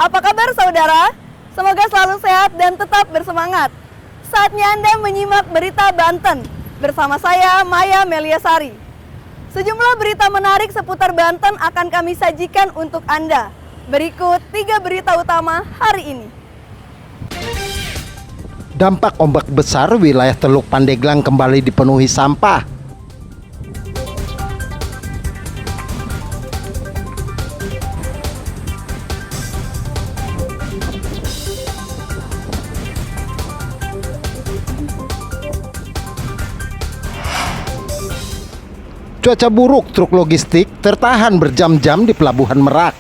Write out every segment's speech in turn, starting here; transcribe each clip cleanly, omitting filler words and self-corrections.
Apa kabar saudara? Semoga selalu sehat dan tetap bersemangat. Saatnya Anda menyimak berita Banten bersama saya Maya Meliasari. Sejumlah berita menarik seputar Banten akan kami sajikan untuk Anda. Berikut 3 berita utama hari ini. Dampak ombak besar, wilayah Teluk Pandeglang kembali dipenuhi sampah. Cuaca buruk, truk logistik tertahan berjam-jam di Pelabuhan Merak.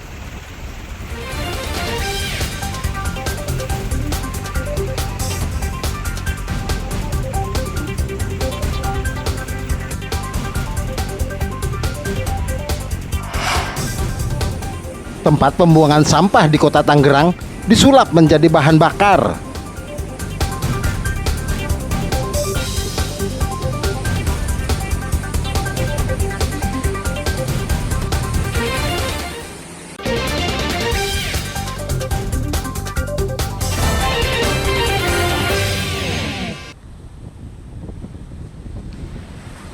Tempat pembuangan sampah di Kota Tangerang disulap menjadi bahan bakar.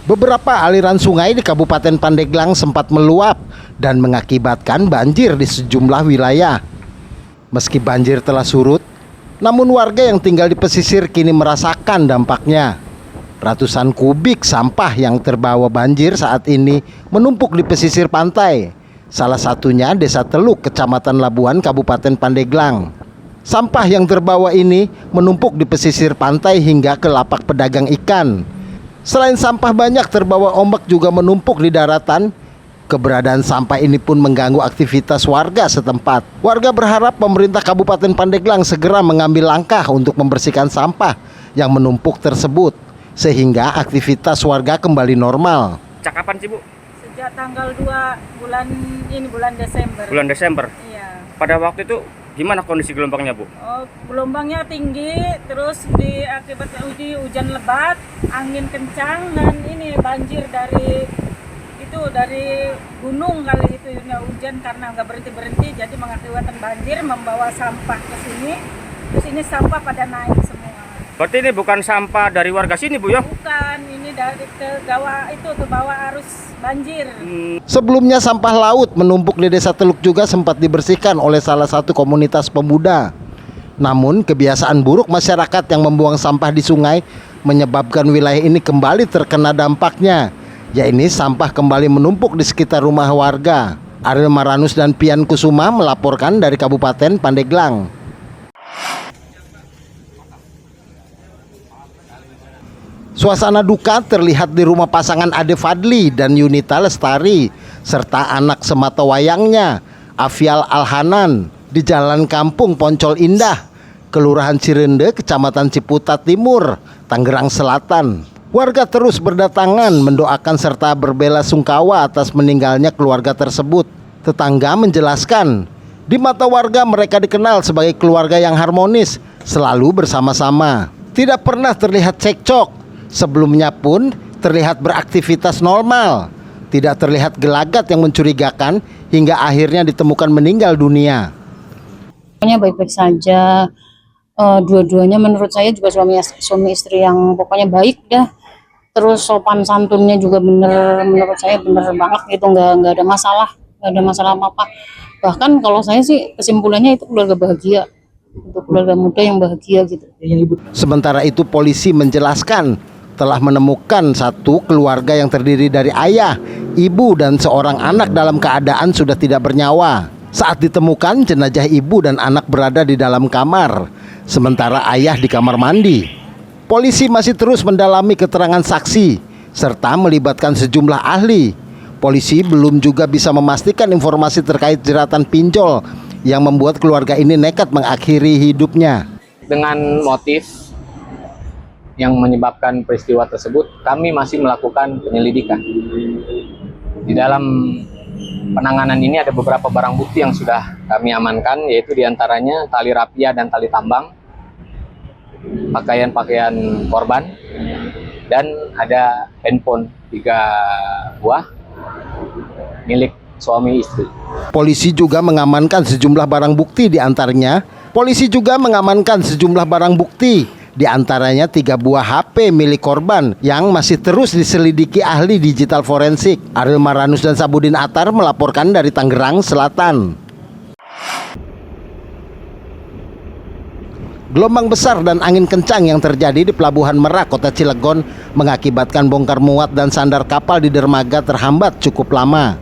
Beberapa aliran sungai di Kabupaten Pandeglang sempat meluap dan mengakibatkan banjir di sejumlah wilayah. Meski banjir telah surut, namun warga yang tinggal di pesisir kini merasakan dampaknya. Ratusan kubik sampah yang terbawa banjir saat ini menumpuk di pesisir pantai. Salah satunya Desa Teluk, Kecamatan Labuan, Kabupaten Pandeglang. Sampah yang terbawa ini menumpuk di pesisir pantai hingga ke lapak pedagang ikan. Selain sampah banyak terbawa ombak juga menumpuk di daratan. Keberadaan sampah ini pun mengganggu aktivitas warga setempat. Warga berharap pemerintah Kabupaten Pandeglang segera mengambil langkah untuk membersihkan sampah yang menumpuk tersebut, sehingga aktivitas warga kembali normal. Sejak kapan sih, Bu? Sejak tanggal 2 bulan Desember. Bulan Desember? Iya. Pada waktu itu gimana kondisi gelombangnya, Bu? Oh, gelombangnya tinggi, terus akibat hujan lebat, angin kencang, dan ini banjir dari gunung kali itu ya, hujan karena nggak berhenti jadi mengakibatkan banjir, membawa sampah ke sini. Terus ini sampah pada naik semua. Berarti ini bukan sampah dari warga sini, Bu, ya? Bukan, ini dari ke bawah arus banjir. Sebelumnya sampah laut menumpuk di Desa Teluk juga sempat dibersihkan oleh salah satu komunitas pemuda. Namun kebiasaan buruk masyarakat yang membuang sampah di sungai menyebabkan wilayah ini kembali terkena dampaknya. Yaitu sampah kembali menumpuk di sekitar rumah warga. Ariel Maranus dan Pian Kusuma melaporkan dari Kabupaten Pandeglang. Suasana duka terlihat di rumah pasangan Ade Fadli dan Yunita Lestari serta anak sematawayangnya Afial Alhanan di Jalan Kampung Poncol Indah, Kelurahan Cirende, Kecamatan Ciputat Timur, Tangerang Selatan. Warga terus berdatangan mendoakan serta berbelasungkawa atas meninggalnya keluarga tersebut. Tetangga menjelaskan, di mata warga mereka dikenal sebagai keluarga yang harmonis, selalu bersama-sama. Tidak pernah terlihat cekcok. Sebelumnya pun terlihat beraktivitas normal. Tidak terlihat gelagat yang mencurigakan hingga akhirnya ditemukan meninggal dunia. Pokoknya baik-baik saja. Dua-duanya menurut saya juga suami istri yang pokoknya baik dah. Terus sopan santunnya juga menurut saya bener banget gitu, nggak ada masalah apa-apa. Bahkan kalau saya sih kesimpulannya itu keluarga bahagia, itu keluarga muda yang bahagia gitu. Sementara itu polisi menjelaskan telah menemukan satu keluarga yang terdiri dari ayah, ibu, dan seorang anak dalam keadaan sudah tidak bernyawa. Saat ditemukan, jenazah ibu dan anak berada di dalam kamar, sementara ayah di kamar mandi. Polisi masih terus mendalami keterangan saksi serta melibatkan sejumlah ahli. Polisi belum juga bisa memastikan informasi terkait jeratan pinjol yang membuat keluarga ini nekat mengakhiri hidupnya. Dengan motif yang menyebabkan peristiwa tersebut, kami masih melakukan penyelidikan. Di dalam penanganan ini ada beberapa barang bukti yang sudah kami amankan, yaitu diantaranya tali rapia dan tali tambang, pakaian-pakaian korban, dan ada handphone 3 buah milik suami istri. Polisi juga mengamankan sejumlah barang bukti di antaranya 3 buah HP milik korban yang masih terus diselidiki ahli digital forensik. Ariel Maranus dan Sabudin Atar melaporkan dari Tangerang Selatan. Gelombang besar dan angin kencang yang terjadi di Pelabuhan Merak, Kota Cilegon mengakibatkan bongkar muat dan sandar kapal di dermaga terhambat cukup lama.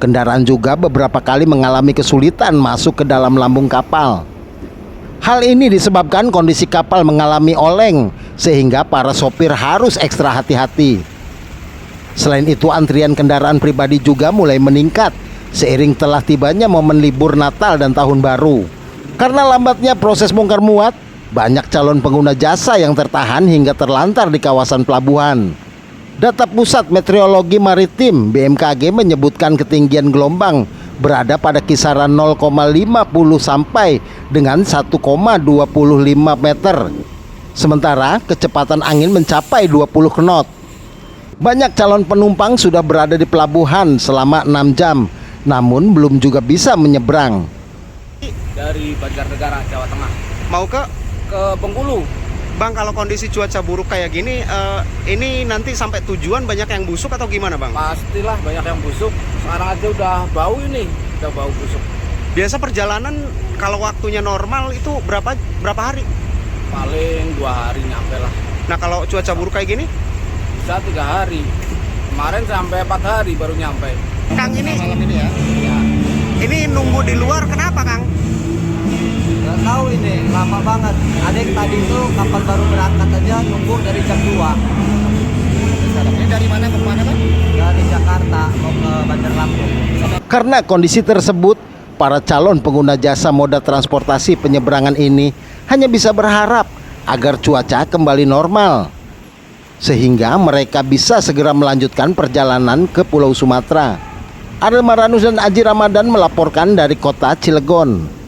Kendaraan juga beberapa kali mengalami kesulitan masuk ke dalam lambung kapal. Hal ini disebabkan kondisi kapal mengalami oleng sehingga para sopir harus ekstra hati-hati. Selain itu, antrian kendaraan pribadi juga mulai meningkat seiring telah tibanya momen libur Natal dan Tahun Baru. Karena lambatnya proses bongkar muat, banyak calon pengguna jasa yang tertahan hingga terlantar di kawasan pelabuhan. Data Pusat Meteorologi Maritim BMKG menyebutkan ketinggian gelombang berada pada kisaran 0,50 sampai dengan 1,25 meter. Sementara kecepatan angin mencapai 20 knot. Banyak calon penumpang sudah berada di pelabuhan selama 6 jam, namun belum juga bisa menyeberang. Dari Banjarnegara, Jawa Tengah, Mau ke Bengkulu. Bang, kalau kondisi cuaca buruk kayak gini, ini nanti sampai tujuan banyak yang busuk atau gimana Bang? Pastilah banyak yang busuk. Sekarang aja udah bau ini, udah bau busuk. Biasa perjalanan kalau waktunya normal itu berapa hari? Paling 2 hari nyampe lah. Nah, kalau cuaca buruk kayak gini? Bisa 3 hari. Kemarin sampai 4 hari baru nyampe. Kang, ini Ya. ini nunggu di luar kenapa Kang? Nggak tahu ini, lama banget. Adik tadi itu kapal baru berangkat aja nunggu dari jam 2. Ini dari mana ke mana Bang? Dari Jakarta mau ke Bandar Lampung. Karena kondisi tersebut, para calon pengguna jasa moda transportasi penyeberangan ini hanya bisa berharap agar cuaca kembali normal, sehingga mereka bisa segera melanjutkan perjalanan ke Pulau Sumatera. Ariel Maranus dan Aji Ramadan melaporkan dari Kota Cilegon.